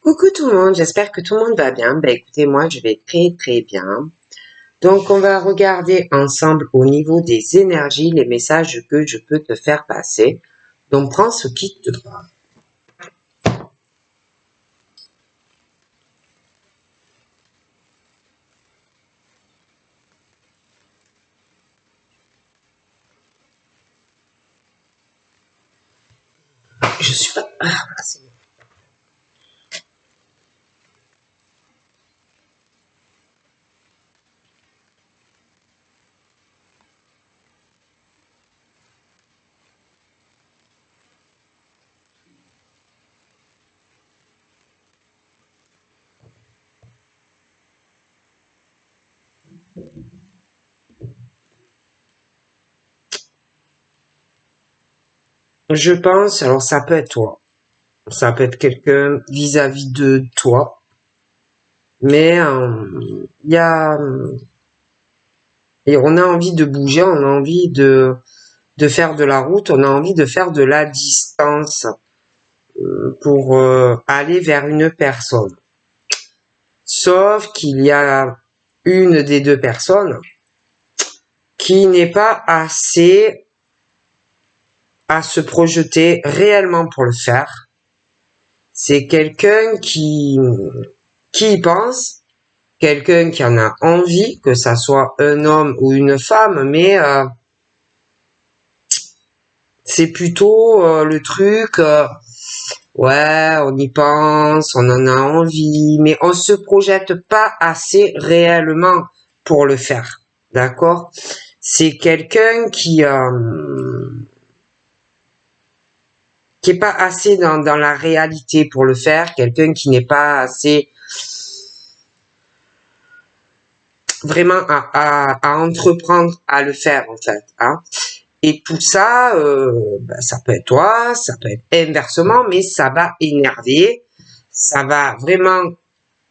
Coucou tout le monde, j'espère que tout le monde va bien. Écoutez, moi je vais très bien. Donc on va regarder ensemble au niveau des énergies les messages que je peux te faire passer. Donc prends ce qui te va. Je suis pas... Ah, c'est bon. Je pense, alors ça peut être toi. Ça peut être quelqu'un vis-à-vis de toi. Mais il y a... Et on a envie de bouger, on a envie de faire de la route, on a envie de faire de la distance pour aller vers une personne. Sauf qu'il y a une des deux personnes qui n'est pas assez à se projeter réellement pour le faire. C'est quelqu'un qui y pense, quelqu'un qui en a envie, que ça soit un homme ou une femme, mais c'est plutôt le truc, ouais, on y pense, on en a envie, mais on se projette pas assez réellement pour le faire. D'accord? C'est quelqu'un qui est pas assez dans la réalité pour le faire, quelqu'un qui n'est pas assez vraiment à entreprendre à le faire en fait. Hein. Et tout ça, ça peut être toi, ça peut être inversement, mais ça va énerver, ça va vraiment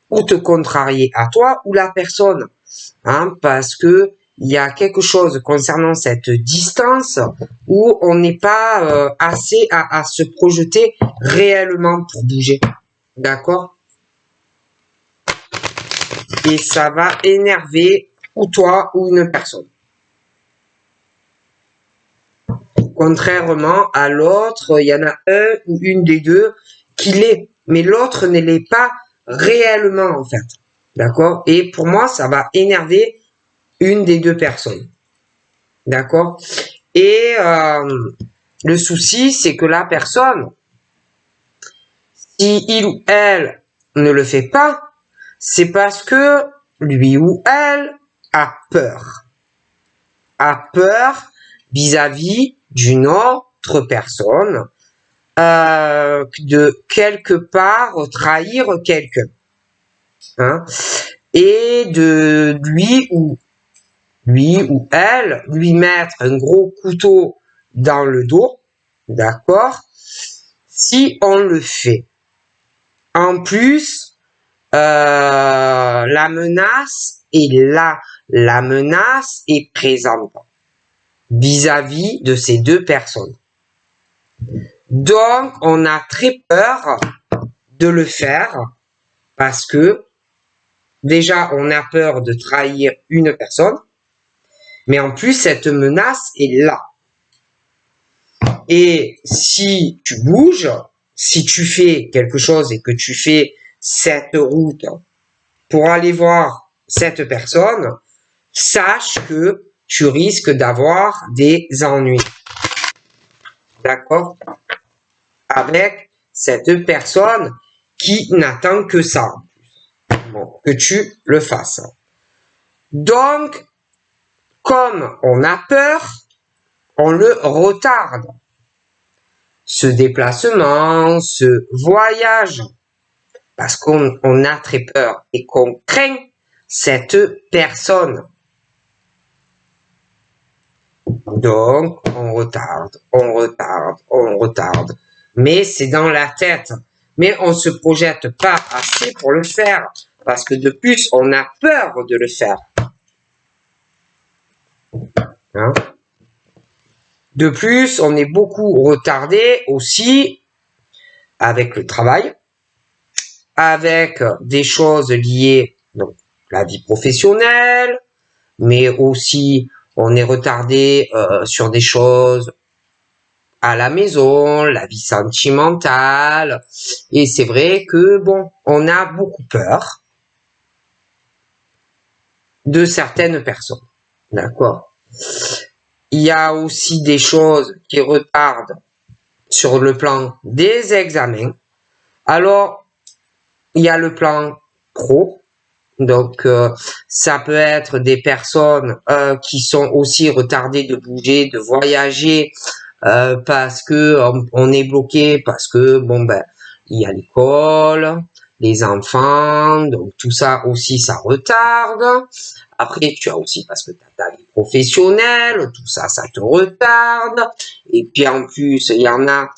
ou te contrarier à toi ou la personne, hein, parce que il y a quelque chose concernant cette distance où on n'est pas assez à se projeter réellement pour bouger, d'accord? Et ça va énerver ou toi ou une personne. Contrairement à l'autre, il y en a un ou une des deux qui l'est, mais l'autre ne l'est pas réellement en fait, d'accord? Et pour moi, ça va énerver une des deux personnes, d'accord? Et le souci, c'est que la personne, si il ou elle ne le fait pas, c'est parce que lui ou elle a peur. A peur vis-à-vis d'une autre personne, de quelque part trahir quelqu'un. Hein, et de lui ou elle lui mettre un gros couteau dans le dos, d'accord, si on le fait. En plus, la menace est là, la menace est présente vis-à-vis de ces deux personnes. Donc, on a très peur de le faire parce que déjà, on a peur de trahir une personne, mais en plus, cette menace est là. Et si tu bouges, si tu fais quelque chose et que tu fais cette route pour aller voir cette personne, sache que tu risques d'avoir des ennuis. D'accord? Avec cette personne qui n'attend que ça. Bon, que tu le fasses. Donc, comme on a peur, on le retarde. Ce déplacement, ce voyage, parce qu'on a très peur et qu'on craint cette personne. Donc, on retarde, on retarde, on retarde. Mais c'est dans la tête. Mais on se projette pas assez pour le faire. Parce que de plus, on a peur de le faire. Hein? De plus, on est beaucoup retardé aussi avec le travail. avec des choses liées, donc, la vie professionnelle, mais aussi on est retardé sur des choses à la maison, la vie sentimentale, et c'est vrai que bon, on a beaucoup peur de certaines personnes, d'accord? Il y a aussi des choses qui retardent sur le plan des examens. Alors, il y a le plan pro, donc ça peut être des personnes qui sont aussi retardées de bouger, de voyager, parce que on est bloqué, parce que bon ben il y a l'école, les enfants, donc tout ça aussi ça retarde. Après tu as aussi parce que tu as ta vie professionnelle, tout ça ça te retarde. Et puis en plus il y en a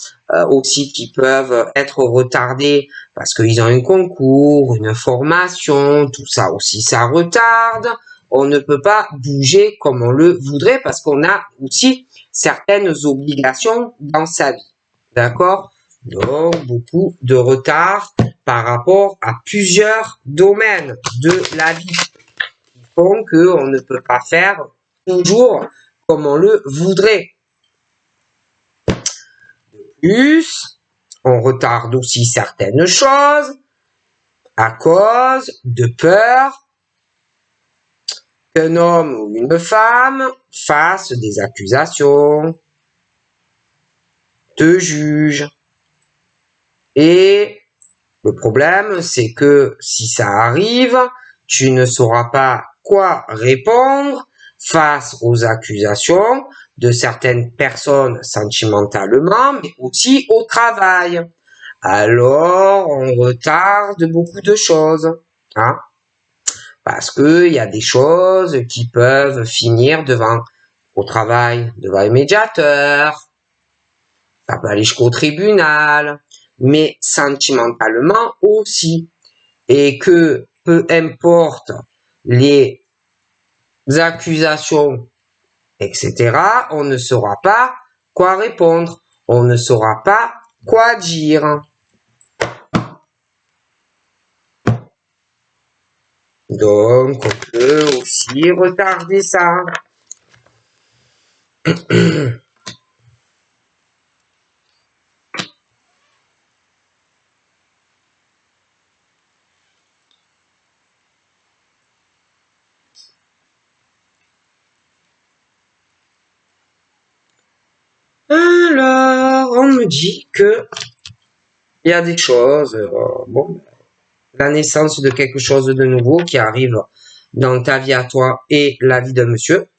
aussi qui peuvent être retardés parce qu'ils ont un concours, une formation, tout ça aussi ça retarde. On ne peut pas bouger comme on le voudrait parce qu'on a aussi certaines obligations dans sa vie. D'accord? Donc, beaucoup de retard par rapport à plusieurs domaines de la vie qui font qu'on ne peut pas faire toujours comme on le voudrait. De plus, on retarde aussi certaines choses à cause de peur qu'un homme ou une femme fasse des accusations, te juge. Et le problème, c'est que si ça arrive, tu ne sauras pas quoi répondre face aux accusations de certaines personnes sentimentalement, mais aussi au travail. Alors, on retarde beaucoup de choses, hein, parce que il y a des choses qui peuvent finir au travail, devant un médiateur, ça peut aller jusqu'au tribunal, mais sentimentalement aussi. Et que peu importe les accusations, etc., on ne saura pas quoi répondre, on ne saura pas quoi dire. Donc, on peut aussi retarder ça. Alors, on me dit que il y a des choses, bon, la naissance de quelque chose de nouveau qui arrive dans ta vie à toi et la vie de monsieur.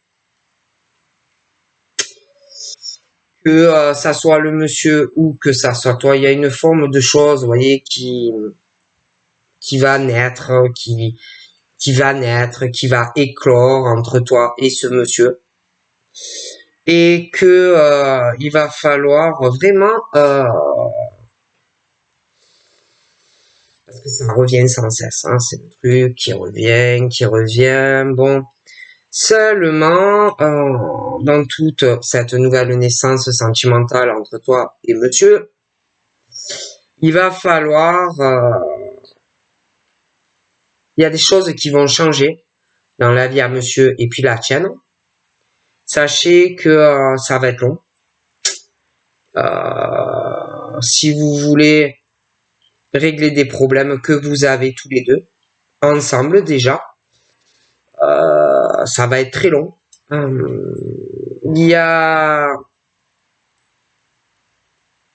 Que ça soit le monsieur ou que ça soit toi, il y a une forme de chose, vous voyez, qui va naître, qui va naître, qui va éclore entre toi et ce monsieur. Et que il va falloir vraiment parce que ça revient sans cesse, hein, c'est le truc qui revient. Bon, seulement dans toute cette nouvelle naissance sentimentale entre toi et monsieur, il va falloir il y a des choses qui vont changer dans la vie à monsieur et puis la tienne. Sachez que ça va être long. Si vous voulez régler des problèmes que vous avez tous les deux, ensemble déjà, ça va être très long. Il y a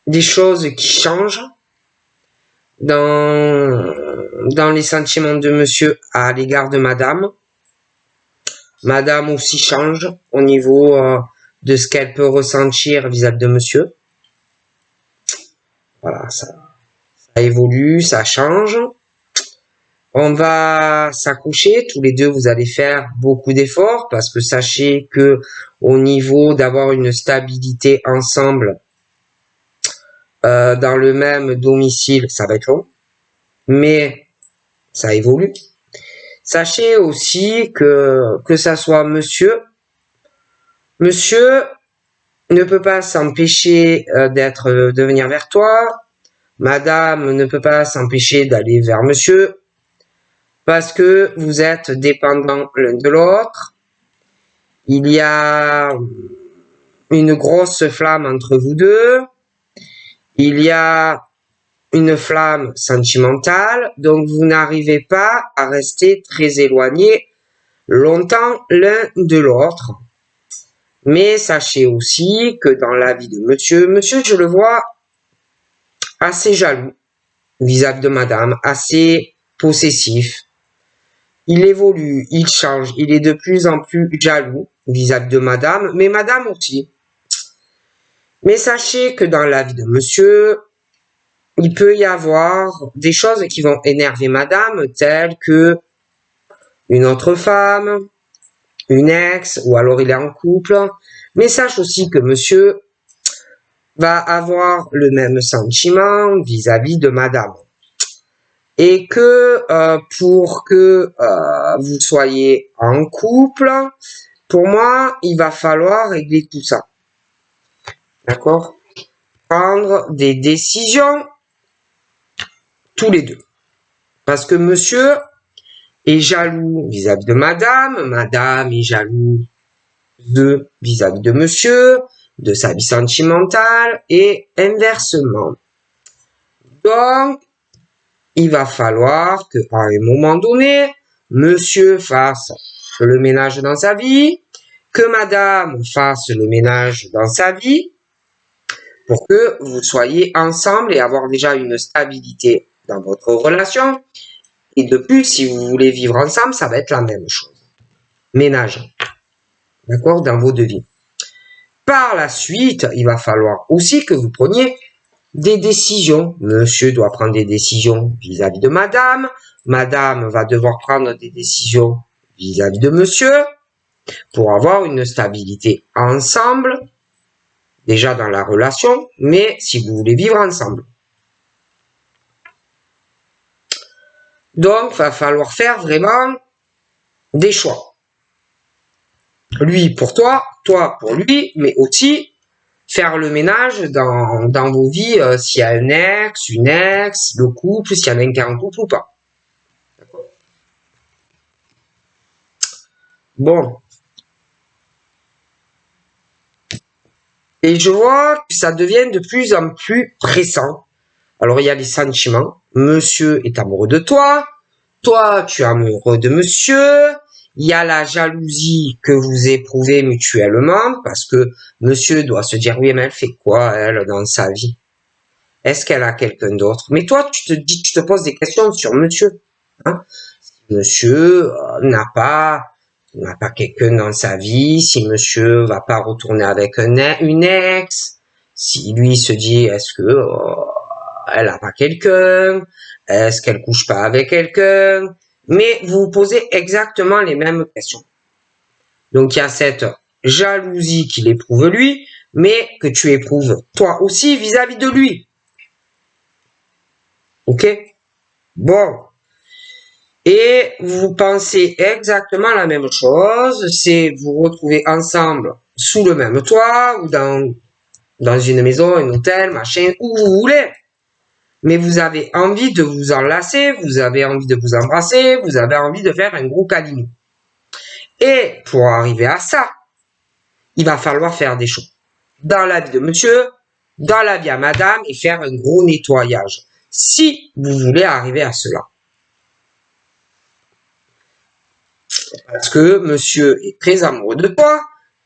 des choses qui changent dans les sentiments de monsieur à l'égard de madame. Madame aussi change au niveau de ce qu'elle peut ressentir vis-à-vis de monsieur. Voilà, ça évolue, ça change. On va s'accoucher, tous les deux vous allez faire beaucoup d'efforts parce que sachez que au niveau d'avoir une stabilité ensemble dans le même domicile, ça va être long, mais ça évolue. Sachez aussi que ça soit monsieur ne peut pas s'empêcher de venir vers toi, Madame ne peut pas s'empêcher d'aller vers monsieur parce que vous êtes dépendants l'un de l'autre. Il y a une grosse flamme entre vous deux. Il y a une flamme sentimentale, donc vous n'arrivez pas à rester très éloignés longtemps l'un de l'autre. Mais sachez aussi que dans la vie de monsieur, je le vois assez jaloux vis-à-vis de madame, assez possessif. Il évolue, il change, il est de plus en plus jaloux vis-à-vis de madame, mais madame aussi. Mais sachez que dans la vie de monsieur, il peut y avoir des choses qui vont énerver madame, telles que une autre femme, une ex, ou alors il est en couple. Mais sache aussi que monsieur va avoir le même sentiment vis-à-vis de madame. Et que pour que vous soyez en couple, pour moi, il va falloir régler tout ça. D'accord? Prendre des décisions tous les deux. Parce que monsieur est jaloux vis-à-vis de madame, madame est jaloux vis-à-vis de monsieur, de sa vie sentimentale et inversement. Donc, il va falloir qu'à un moment donné, monsieur fasse le ménage dans sa vie, que madame fasse le ménage dans sa vie, pour que vous soyez ensemble et avoir déjà une stabilité dans votre relation. Et de plus, si vous voulez vivre ensemble, ça va être la même chose. Ménage. D'accord? Dans vos devis. Par la suite, il va falloir aussi que vous preniez des décisions. Monsieur doit prendre des décisions vis-à-vis de madame. Madame va devoir prendre des décisions vis-à-vis de monsieur pour avoir une stabilité ensemble, déjà dans la relation, mais si vous voulez vivre ensemble. Donc, il va falloir faire vraiment des choix. Lui pour toi, toi pour lui, mais aussi faire le ménage dans vos vies, s'il y a un ex, une ex, le couple, s'il y en a un qui est en couple ou pas. Bon. Et je vois que ça devient de plus en plus pressant. Alors, il y a les sentiments. Monsieur est amoureux de toi. Toi, tu es amoureux de monsieur. Il y a la jalousie que vous éprouvez mutuellement parce que monsieur doit se dire, oui, mais elle fait quoi, elle, dans sa vie? Est-ce qu'elle a quelqu'un d'autre? Mais toi, tu te poses des questions sur monsieur. Hein? Monsieur n'a pas quelqu'un dans sa vie, si monsieur va pas retourner avec une ex, si lui se dit, est-ce que elle a pas quelqu'un, est-ce qu'elle couche pas avec quelqu'un, mais vous vous posez exactement les mêmes questions. Donc il y a cette jalousie qu'il éprouve lui, mais que tu éprouves toi aussi vis-à-vis de lui. Ok? Bon. Et vous pensez exactement la même chose, c'est vous retrouver ensemble sous le même toit ou dans une maison, un hôtel, machin, où vous voulez. Mais vous avez envie de vous enlacer, vous avez envie de vous embrasser, vous avez envie de faire un gros câlin. Et pour arriver à ça, il va falloir faire des choses. Dans la vie de monsieur, dans la vie à madame et faire un gros nettoyage. Si vous voulez arriver à cela. Parce que monsieur est très amoureux de toi,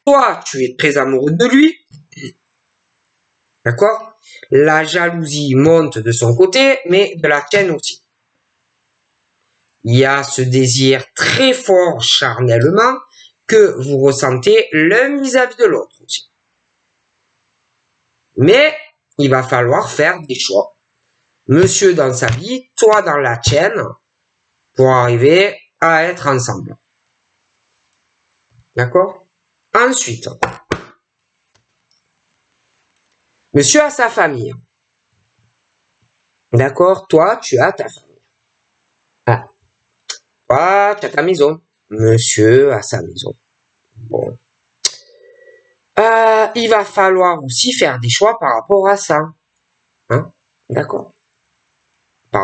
toi tu es très amoureux de lui, d'accord? La jalousie monte de son côté, mais de la tienne aussi. Il y a ce désir très fort charnellement que vous ressentez l'un vis-à-vis de l'autre aussi. Mais il va falloir faire des choix. Monsieur dans sa vie, toi dans la tienne, pour arriver à être ensemble. D'accord? Ensuite, monsieur a sa famille. D'accord? Toi, tu as ta famille. Ah. Toi, tu as ta maison. Monsieur a sa maison. Bon. Il va falloir aussi faire des choix par rapport à ça. Hein? D'accord?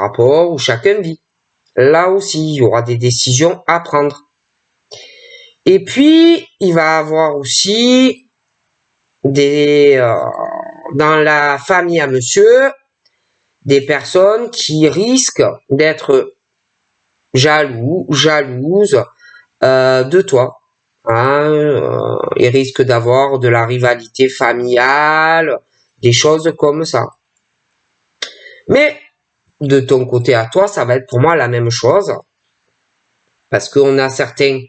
par rapport où chacun vit. Là aussi, il y aura des décisions à prendre. Et puis, il va avoir aussi dans la famille à monsieur, des personnes qui risquent d'être jalouses de toi. Ils risquent d'avoir de la rivalité familiale, des choses comme ça. Mais de ton côté à toi, ça va être pour moi la même chose. Parce qu'on a certains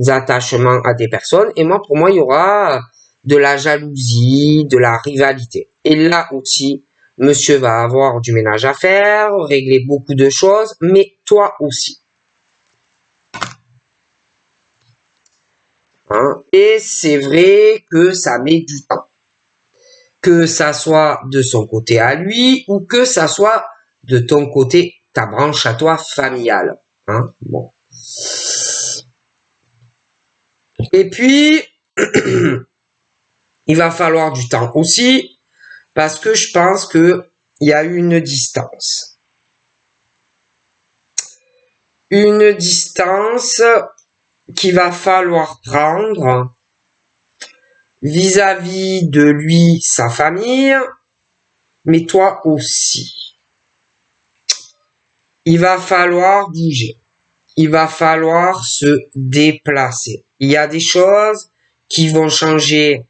attachements à des personnes. Et moi, pour moi, il y aura de la jalousie, de la rivalité. Et là aussi, monsieur va avoir du ménage à faire, régler beaucoup de choses, mais toi aussi. Et c'est vrai que ça met du temps. Que ça soit de son côté à lui ou que ça soit de ton côté, ta branche à toi familiale. Bon. Et puis, il va falloir du temps aussi parce que je pense que il y a une distance. Une distance qu'il va falloir prendre vis-à-vis de lui, sa famille, mais toi aussi. Il va falloir bouger. Il va falloir se déplacer. Il y a des choses qui vont changer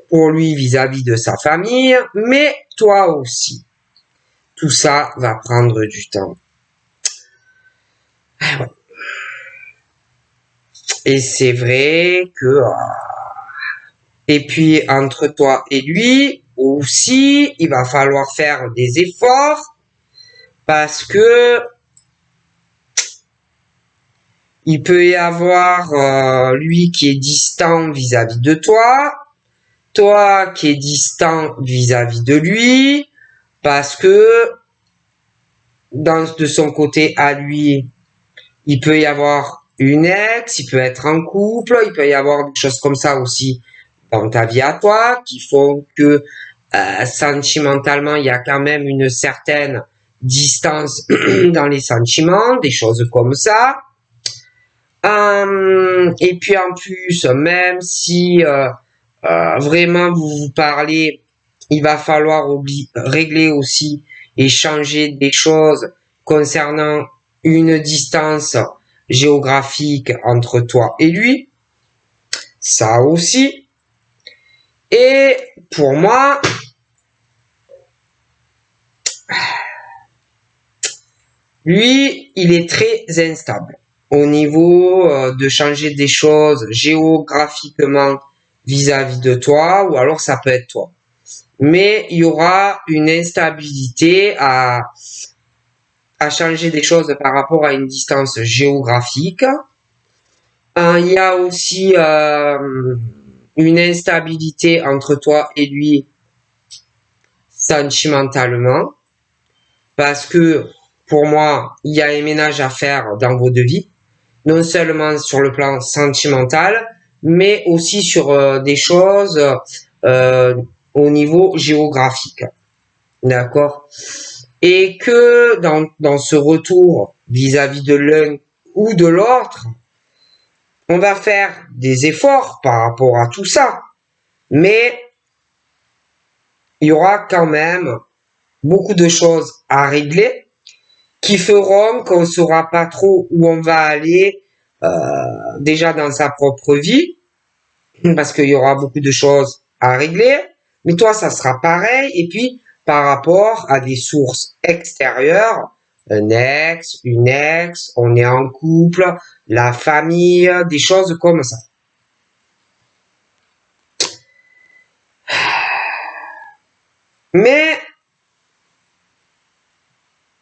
pour lui vis-à-vis de sa famille, mais toi aussi. Tout ça va prendre du temps. Et c'est vrai que... Et puis, entre toi et lui, aussi, il va falloir faire des efforts parce que il peut y avoir lui qui est distant vis-à-vis de toi, toi qui est distant vis-à-vis de lui, parce que de son côté à lui, il peut y avoir une ex, il peut être en couple, il peut y avoir des choses comme ça aussi dans ta vie à toi qui font que sentimentalement, il y a quand même une certaine distance dans les sentiments, des choses comme ça. Et puis en plus, même si vraiment vous vous parlez, il va falloir régler aussi et changer des choses concernant une distance géographique entre toi et lui. Ça aussi. Et pour moi, lui, il est très instable au niveau de changer des choses géographiquement vis-à-vis de toi, ou alors ça peut être toi. Mais il y aura une instabilité à changer des choses par rapport à une distance géographique. Il y a aussi une instabilité entre toi et lui sentimentalement, parce que pour moi, il y a un ménage à faire dans vos deux vies, non seulement sur le plan sentimental, mais aussi sur des choses au niveau géographique. D'accord? Et que dans ce retour vis-à-vis de l'un ou de l'autre, on va faire des efforts par rapport à tout ça. Mais il y aura quand même beaucoup de choses à régler qui feront qu'on ne saura pas trop où on va aller déjà dans sa propre vie, parce qu'il y aura beaucoup de choses à régler, mais toi, ça sera pareil, et puis par rapport à des sources extérieures, un ex, une ex, on est en couple, la famille, des choses comme ça. Mais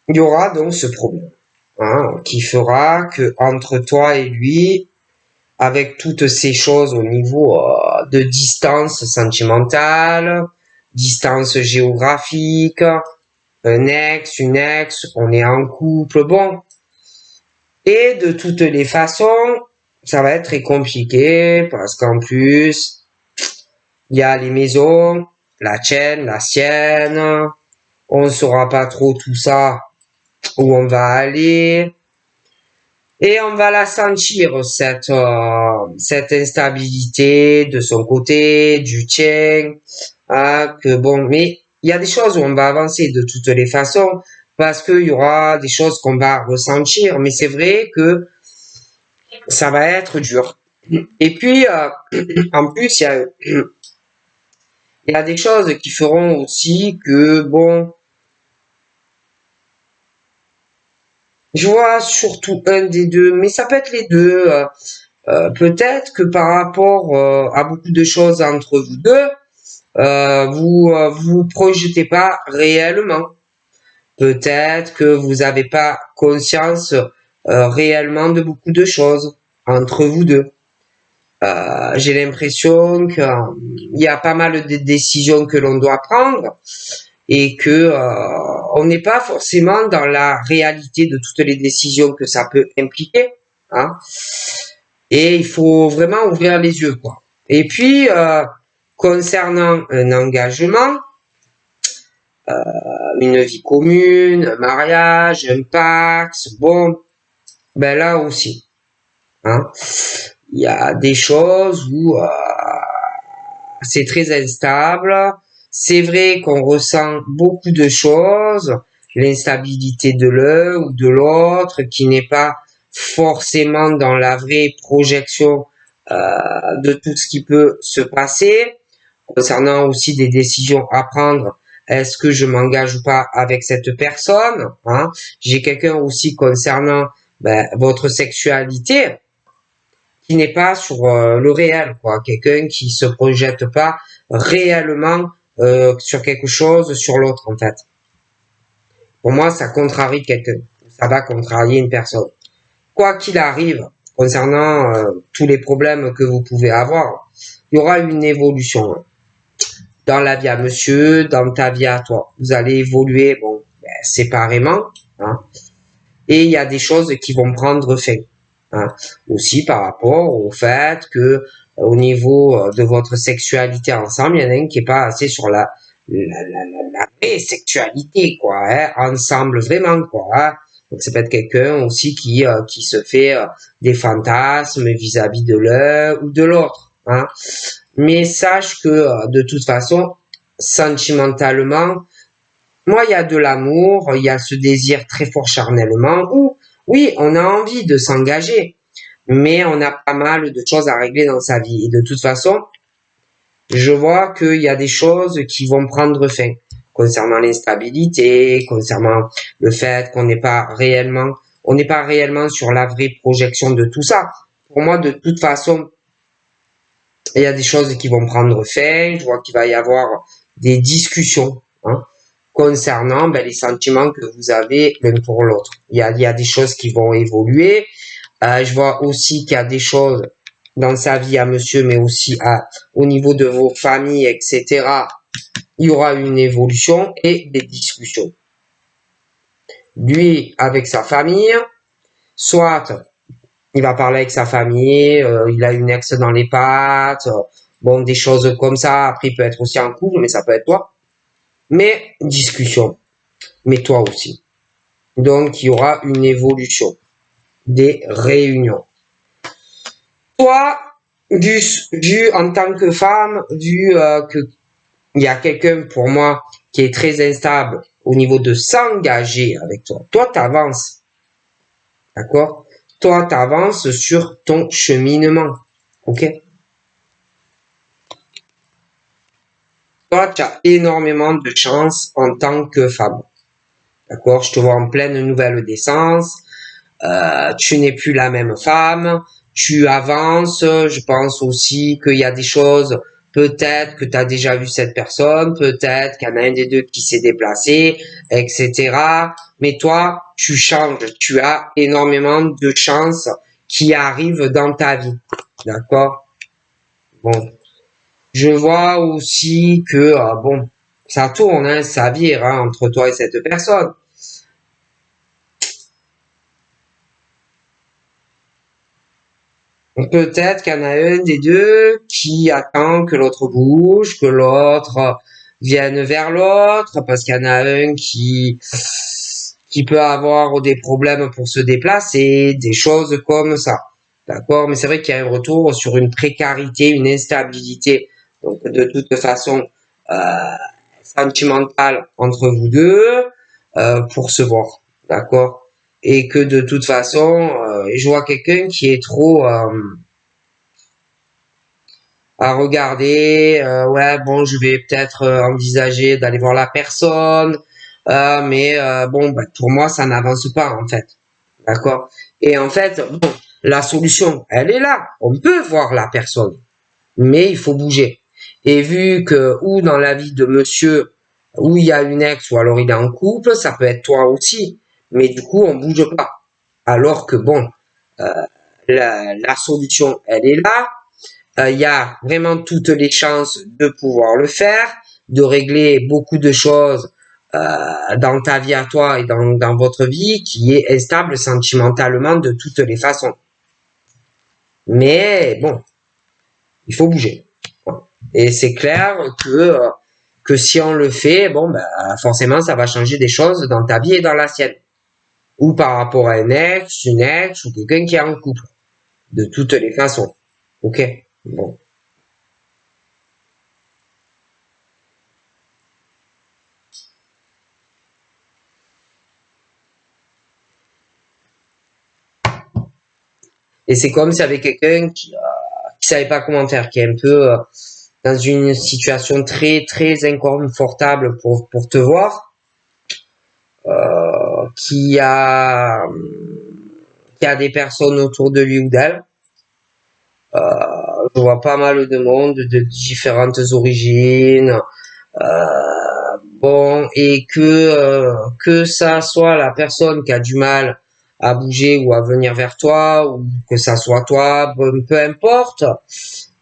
il y aura donc ce problème qui fera que entre toi et lui, avec toutes ces choses au niveau de distance sentimentale, distance géographique, un ex, une ex, on est en couple, bon. Et de toutes les façons, ça va être très compliqué parce qu'en plus, il y a les maisons, la tienne, la sienne, on ne saura pas trop tout ça où on va aller. Et on va la sentir, cette instabilité de son côté, du tien. Ah, que bon, mais il y a des choses où on va avancer de toutes les façons, parce qu'il y aura des choses qu'on va ressentir, mais c'est vrai que ça va être dur. Et puis, en plus, il y a des choses qui feront aussi que, bon, je vois surtout un des deux, mais ça peut être les deux. Peut-être que par rapport à beaucoup de choses entre vous deux, vous projetez pas réellement. Peut-être que vous n'avez pas conscience réellement de beaucoup de choses entre vous deux. J'ai l'impression qu'il y a pas mal de décisions que l'on doit prendre et que on n'est pas forcément dans la réalité de toutes les décisions que ça peut impliquer. Hein. Et il faut vraiment ouvrir les yeux, quoi. Et puis, concernant un engagement, une vie commune, un mariage, un pacte, bon, ben là aussi, hein, il y a des choses où c'est très instable. C'est vrai qu'on ressent beaucoup de choses, l'instabilité de l'un ou de l'autre, qui n'est pas forcément dans la vraie projection de tout ce qui peut se passer, concernant aussi des décisions à prendre. Est-ce que je m'engage ou pas avec cette personne, hein? J'ai quelqu'un aussi concernant votre sexualité qui n'est pas sur le réel, quoi. Quelqu'un qui se projette pas réellement sur quelque chose, sur l'autre, en fait. Pour moi, ça contrarie quelqu'un. Ça va contrarier une personne. Quoi qu'il arrive, concernant tous les problèmes que vous pouvez avoir, il y aura une évolution. Hein. Dans la vie à monsieur, dans ta vie à toi. Vous allez évoluer, bon, séparément, hein, et il y a des choses qui vont prendre fin. Hein. Aussi par rapport au fait que au niveau de votre sexualité ensemble, il y en a un qui est pas assez sur la vraie sexualité, quoi, hein, ensemble vraiment, quoi. Hein. Donc ça peut être quelqu'un aussi qui se fait des fantasmes vis-à-vis de l'un ou de l'autre. Hein. Mais sache que de toute façon, sentimentalement, moi, il y a de l'amour, il y a ce désir très fort charnellement, où, oui, on a envie de s'engager, mais on a pas mal de choses à régler dans sa vie. Et de toute façon, je vois qu'il y a des choses qui vont prendre fin, concernant l'instabilité, concernant le fait on n'est pas réellement sur la vraie projection de tout ça. Pour moi, de toute façon, il y a des choses qui vont prendre fin, je vois qu'il va y avoir des discussions, hein, concernant les sentiments que vous avez l'un pour l'autre. Il y a des choses qui vont évoluer. Je vois aussi qu'il y a des choses dans sa vie à monsieur, mais aussi au niveau de vos familles, etc. Il y aura une évolution et des discussions. Lui, avec sa famille, soit il va parler avec sa famille, il a une ex dans les pattes, bon, des choses comme ça. Après, il peut être aussi en couple, mais ça peut être toi. Mais discussion. Mais toi aussi. Donc, il y aura une évolution des réunions. Toi, vu en tant que femme, vu que il y a quelqu'un pour moi qui est très instable au niveau de s'engager avec toi. Toi, t'avances, d'accord? Toi, t'avances sur ton cheminement, ok? Toi, tu as énormément de chance en tant que femme, d'accord? Je te vois en pleine nouvelle naissance. Tu n'es plus la même femme, tu avances, je pense aussi qu'il y a des choses, peut-être que tu as déjà vu cette personne, peut-être qu'il y en a un des deux qui s'est déplacé, etc. Mais toi, tu changes, tu as énormément de chances qui arrivent dans ta vie, d'accord? Bon, je vois aussi que, bon, ça tourne, hein, ça vire hein, entre toi et cette personne. Peut-être qu'il y en a un des deux qui attend que l'autre bouge, que l'autre vienne vers l'autre, parce qu'il y en a un qui peut avoir des problèmes pour se déplacer, des choses comme ça. D'accord? Mais c'est vrai qu'il y a un retour sur une précarité, une instabilité, donc de toute façon sentimentale entre vous deux pour se voir. D'accord? Et que de toute façon, je vois quelqu'un qui est trop à regarder. Ouais, bon, je vais peut-être envisager d'aller voir la personne, mais bon, bah, pour moi, ça n'avance pas en fait. D'accord? Et en fait, bon, la solution, elle est là. On peut voir la personne, mais il faut bouger. Et vu que ou dans la vie de monsieur, où il y a une ex, ou alors il est en couple, ça peut être toi aussi. Mais du coup, on bouge pas. Alors que bon, euh, la solution, elle est là. Il y a vraiment toutes les chances de pouvoir le faire, de régler beaucoup de choses dans ta vie à toi et dans votre vie qui est instable sentimentalement de toutes les façons. Mais bon, il faut bouger. Et c'est clair que si on le fait, bon, ben, forcément, ça va changer des choses dans ta vie et dans la sienne. Ou par rapport à un ex, une ex, ou quelqu'un qui est en couple. De toutes les façons. Ok? Bon. Et c'est comme si avec quelqu'un qui savait pas comment faire, qui est un peu dans une situation très très inconfortable pour te voir, qui a des personnes autour de lui ou d'elle. Je vois pas mal de monde de différentes origines. Bon, et que ça soit la personne qui a du mal à bouger ou à venir vers toi, ou que ça soit toi, bon, peu importe.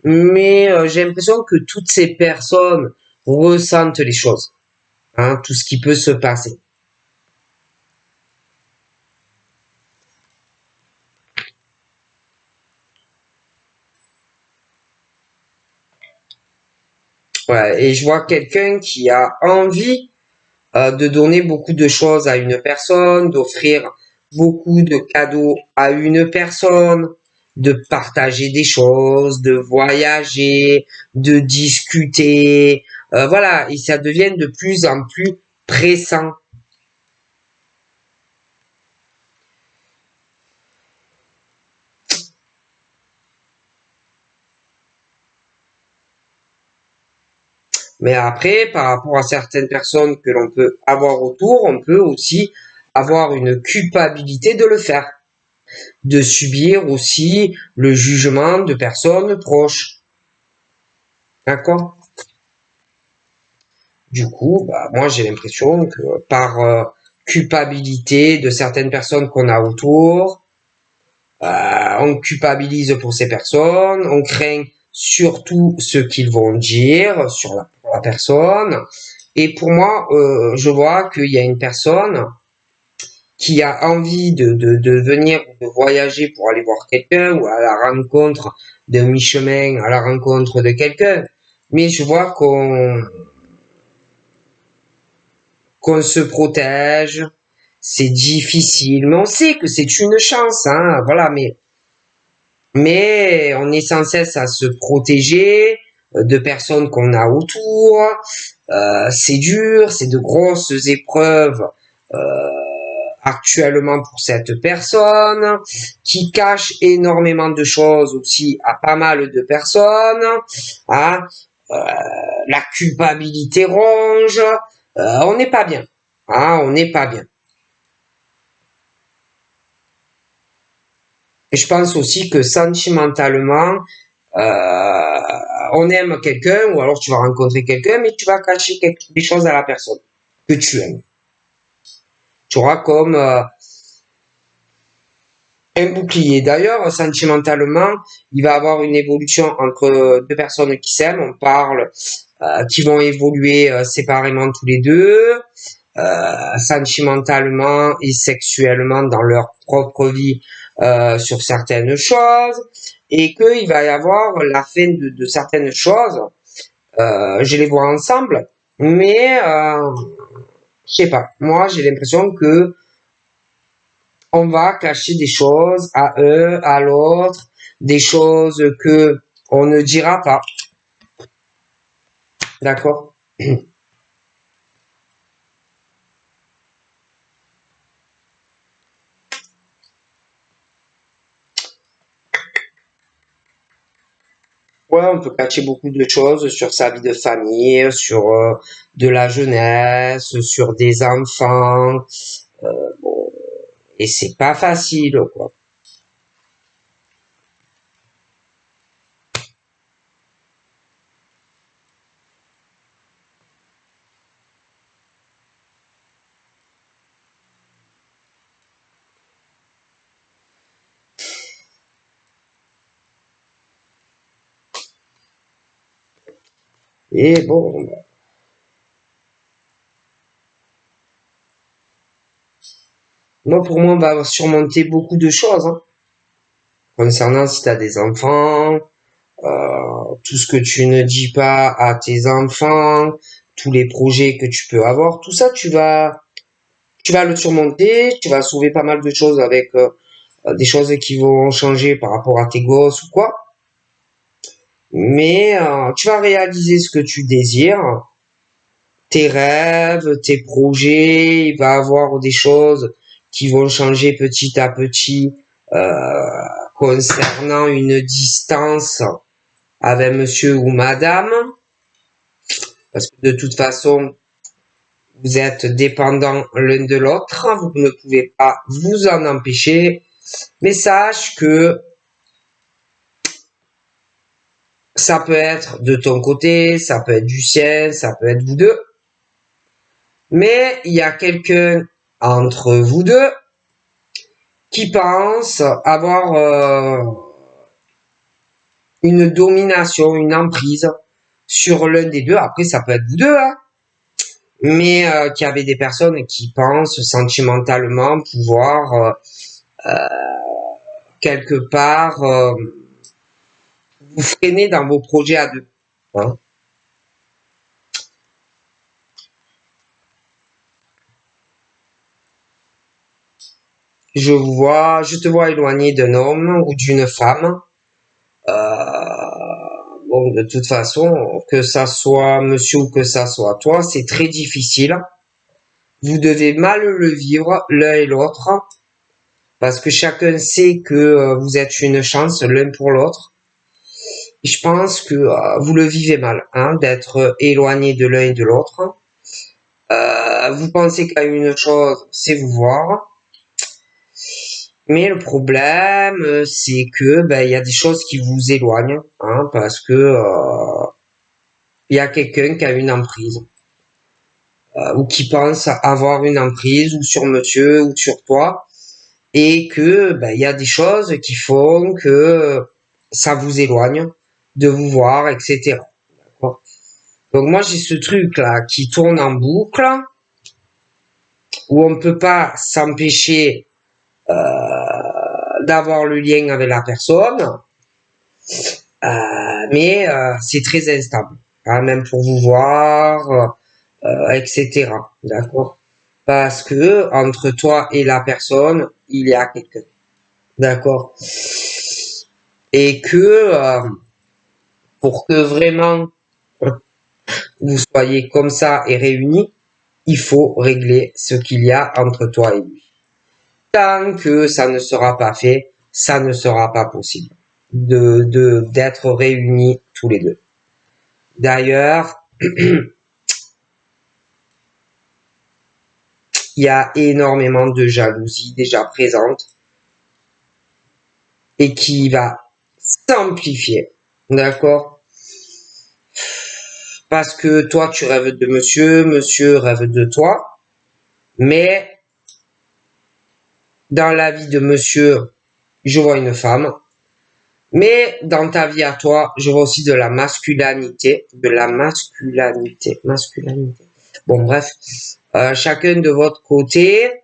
Mais j'ai l'impression que toutes ces personnes ressentent les choses, hein, tout ce qui peut se passer. Ouais, et je vois quelqu'un qui a envie de donner beaucoup de choses à une personne, d'offrir beaucoup de cadeaux à une personne, de partager des choses, de voyager, de discuter. Voilà, et ça devient de plus en plus pressant. Mais après, par rapport à certaines personnes que l'on peut avoir autour, on peut aussi avoir une culpabilité de le faire, de subir aussi le jugement de personnes proches. D'accord? Du coup, bah, moi j'ai l'impression que par culpabilité de certaines personnes qu'on a autour, on culpabilise pour ces personnes, on craint surtout ce qu'ils vont dire sur la personne. Et pour moi, je vois qu'il y a une personne qui a envie de venir, de voyager pour aller voir quelqu'un ou à la rencontre d'un mi-chemin, à la rencontre de quelqu'un. Mais je vois qu'on se protège, c'est difficile, mais on sait que c'est une chance, hein, voilà, mais on est sans cesse à se protéger de personnes qu'on a autour. C'est dur, c'est de grosses épreuves actuellement pour cette personne qui cache énormément de choses aussi à pas mal de personnes. Hein. Euh, la culpabilité ronge. On n'est pas bien. Hein, on n'est pas bien. Et je pense aussi que sentimentalement, euh, on aime quelqu'un ou alors tu vas rencontrer quelqu'un, mais tu vas cacher des choses à la personne que tu aimes. Tu auras comme un bouclier. D'ailleurs, sentimentalement, il va y avoir une évolution entre deux personnes qui s'aiment. On parle qui vont évoluer séparément tous les deux, sentimentalement et sexuellement dans leur propre vie sur certaines choses, et qu'il va y avoir la fin de certaines choses. Je les vois ensemble, mais je sais pas. Moi, j'ai l'impression que on va cacher des choses à eux, à l'autre, des choses que on ne dira pas. D'accord? Ouais, on peut cacher beaucoup de choses sur sa vie de famille, sur de la jeunesse, sur des enfants, bon, et c'est pas facile, quoi. Et bon, moi pour moi, on va surmonter beaucoup de choses, hein, concernant si tu as des enfants, tout ce que tu ne dis pas à tes enfants, tous les projets que tu peux avoir, tout ça, tu vas le surmonter, tu vas sauver pas mal de choses avec des choses qui vont changer par rapport à tes gosses ou quoi. Mais tu vas réaliser ce que tu désires, tes rêves, tes projets, il va y avoir des choses qui vont changer petit à petit concernant une distance avec monsieur ou madame, parce que de toute façon, vous êtes dépendants l'un de l'autre, vous ne pouvez pas vous en empêcher, mais sache que ça peut être de ton côté, ça peut être du sien, ça peut être vous deux, mais il y a quelqu'un entre vous deux qui pense avoir une domination, une emprise sur l'un des deux. Après, ça peut être vous deux, hein, mais qu'il y avait des personnes qui pensent sentimentalement pouvoir quelque part vous freiner dans vos projets à deux. Hein. Je te vois éloigné d'un homme ou d'une femme. Bon, de toute façon, que ça soit monsieur ou que ça soit toi, c'est très difficile. Vous devez mal le vivre l'un et l'autre parce que chacun sait que vous êtes une chance l'un pour l'autre. Je pense que vous le vivez mal, hein, d'être éloigné de l'un et de l'autre. Vous pensez qu'à une chose, c'est vous voir. Mais le problème, c'est que ben, il y a des choses qui vous éloignent, hein, parce que il y a quelqu'un qui a une emprise ou qui pense avoir une emprise ou sur monsieur ou sur toi et que ben, il y a des choses qui font que ça vous éloigne de vous voir, etc. D'accord. Donc moi j'ai ce truc là qui tourne en boucle où on peut pas s'empêcher d'avoir le lien avec la personne, mais c'est très instable, hein, même pour vous voir, etc. D'accord? Parce que entre toi et la personne, il y a quelqu'un. D'accord? Et que pour que vraiment vous soyez comme ça et réunis, il faut régler ce qu'il y a entre toi et lui. Tant que ça ne sera pas fait, ça ne sera pas possible d'être réunis tous les deux. D'ailleurs, il y a énormément de jalousie déjà présente et qui va s'amplifier. D'accord? Parce que toi, tu rêves de monsieur, monsieur rêve de toi, mais dans la vie de monsieur, je vois une femme, mais dans ta vie à toi, je vois aussi de la masculinité, masculinité. Bon, bref, chacun de votre côté,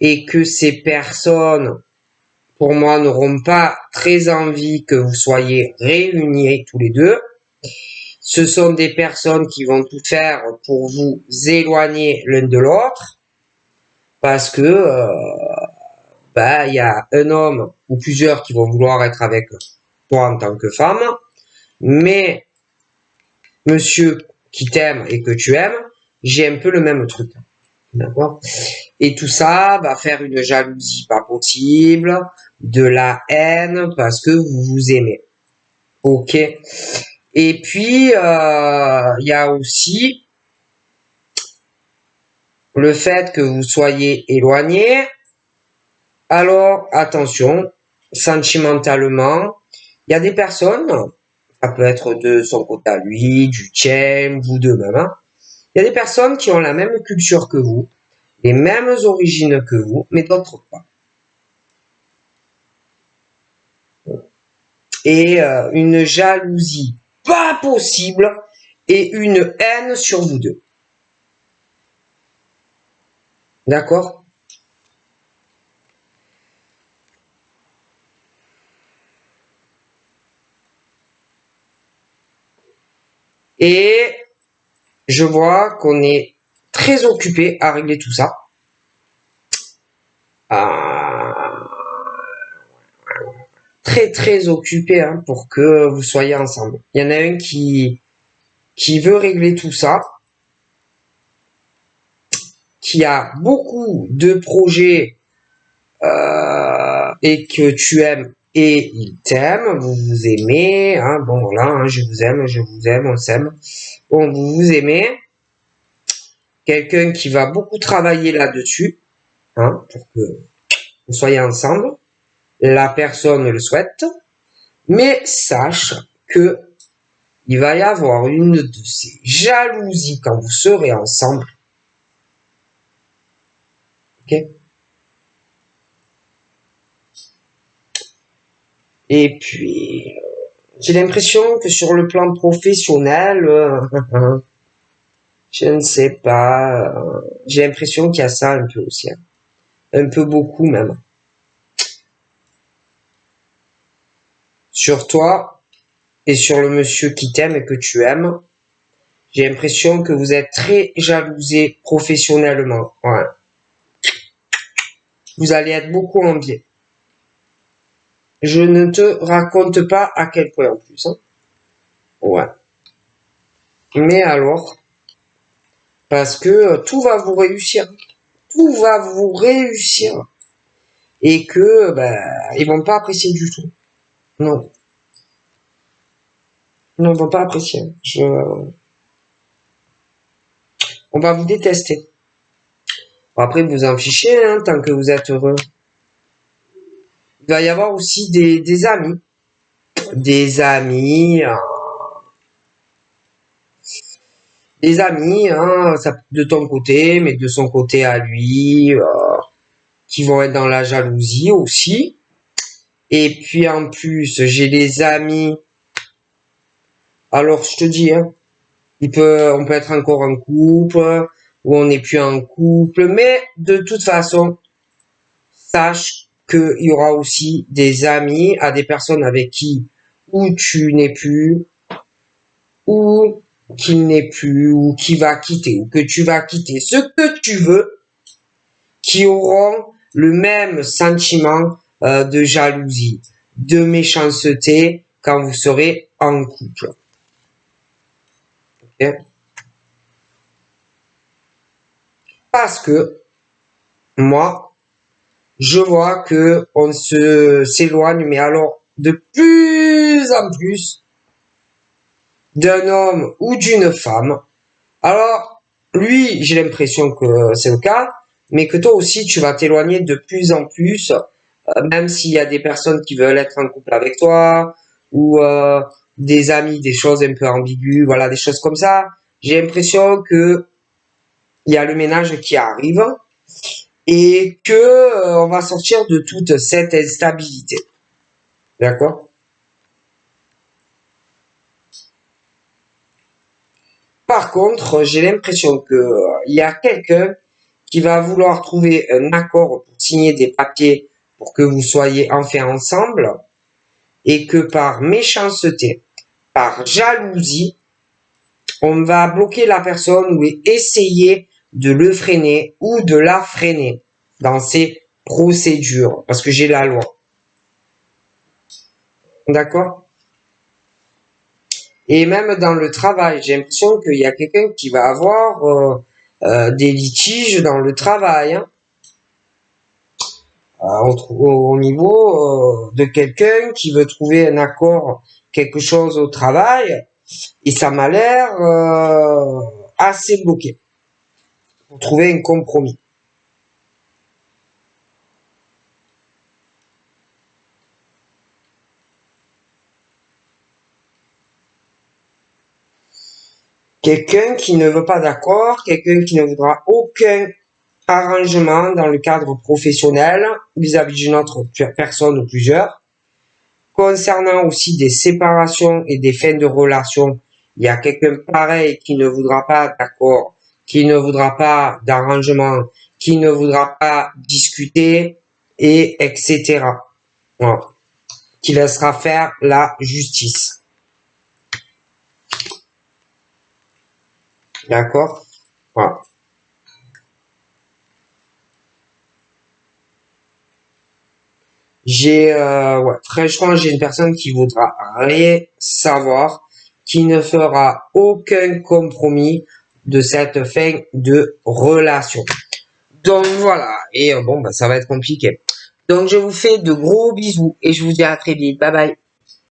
et que ces personnes, pour moi, n'auront pas très envie que vous soyez réunis tous les deux. Ce sont des personnes qui vont tout faire pour vous éloigner l'un de l'autre, parce que ben, il y a un homme ou plusieurs qui vont vouloir être avec toi en tant que femme, mais monsieur qui t'aime et que tu aimes, j'ai un peu le même truc. D'accord? Et tout ça va faire une jalousie pas possible, de la haine parce que vous vous aimez. Ok? Et puis, il y a aussi le fait que vous soyez éloigné. Alors, attention, sentimentalement, il y a des personnes, ça peut être de son côté à lui, du tien, vous deux même, hein. Il y a des personnes qui ont la même culture que vous, les mêmes origines que vous, mais d'autres pas. Et une jalousie pas possible et une haine sur vous deux. D'accord? Et je vois qu'on est très occupé à régler tout ça. Très très occupé hein, pour que vous soyez ensemble. Il y en a un qui veut régler tout ça, qui a beaucoup de projets et que tu aimes et il t'aime, vous vous aimez, hein, bon voilà, hein, je vous aime, on s'aime. Bon, vous vous aimez, quelqu'un qui va beaucoup travailler là-dessus, hein, pour que vous soyez ensemble. La personne le souhaite, mais sache que il va y avoir une de ces jalousies quand vous serez ensemble. Ok? Et puis, j'ai l'impression que sur le plan professionnel, je ne sais pas, j'ai l'impression qu'il y a ça un peu aussi, hein. Un peu beaucoup même. Sur toi et sur le monsieur qui t'aime et que tu aimes, j'ai l'impression que vous êtes très jalousé professionnellement. Ouais. Vous allez être beaucoup envié. Je ne te raconte pas à quel point en plus, hein. Ouais. Mais alors, parce que tout va vous réussir. Tout va vous réussir. Et que, ben, ils vont pas apprécier du tout. Non. Non, ils vont pas apprécier. On va vous détester. Après, vous en fichez, hein, tant que vous êtes heureux. Il va y avoir aussi des amis. Des amis, hein, ça, de ton côté, mais de son côté à lui, qui vont être dans la jalousie aussi. Et puis en plus, j'ai des amis. Alors je te dis, hein, on peut être encore en couple ou on n'est plus en couple, mais de toute façon, sache qu'il y aura aussi des amis à des personnes avec qui ou tu n'es plus, ou qu'il n'est plus, ou qui va quitter, ou que tu vas quitter, ce que tu veux, qui auront le même sentiment de jalousie, de méchanceté quand vous serez en couple. Okay? Parce que moi, je vois que on s'éloigne, mais alors de plus en plus d'un homme ou d'une femme. Alors, lui, j'ai l'impression que c'est le cas, mais que toi aussi, tu vas t'éloigner de plus en plus, même s'il y a des personnes qui veulent être en couple avec toi, ou des amis, des choses un peu ambiguës, voilà, des choses comme ça. J'ai l'impression que il y a le ménage qui arrive et que on va sortir de toute cette instabilité. D'accord? Par contre, j'ai l'impression que il y a quelqu'un qui va vouloir trouver un accord pour signer des papiers pour que vous soyez enfin ensemble et que par méchanceté, par jalousie, on va bloquer la personne ou essayer de le freiner ou de la freiner dans ses procédure, parce que j'ai la loi. D'accord? Et même dans le travail, j'ai l'impression qu'il y a quelqu'un qui va avoir des litiges dans le travail, hein. Au niveau de quelqu'un qui veut trouver un accord, quelque chose au travail, et ça m'a l'air assez bloqué pour trouver un compromis. Quelqu'un qui ne veut pas d'accord, quelqu'un qui ne voudra aucun arrangement dans le cadre professionnel vis-à-vis d'une autre personne ou plusieurs. Concernant aussi des séparations et des fins de relations, il y a quelqu'un pareil qui ne voudra pas d'accord, qui ne voudra pas d'arrangement, qui ne voudra pas discuter, et etc. Voilà. Qui laissera faire la justice. D'accord? Voilà. Ouais, franchement, j'ai une personne qui voudra rien savoir, qui ne fera aucun compromis de cette fin de relation. Donc voilà, et bon, bah, ça va être compliqué. Donc je vous fais de gros bisous et je vous dis à très vite. Bye bye.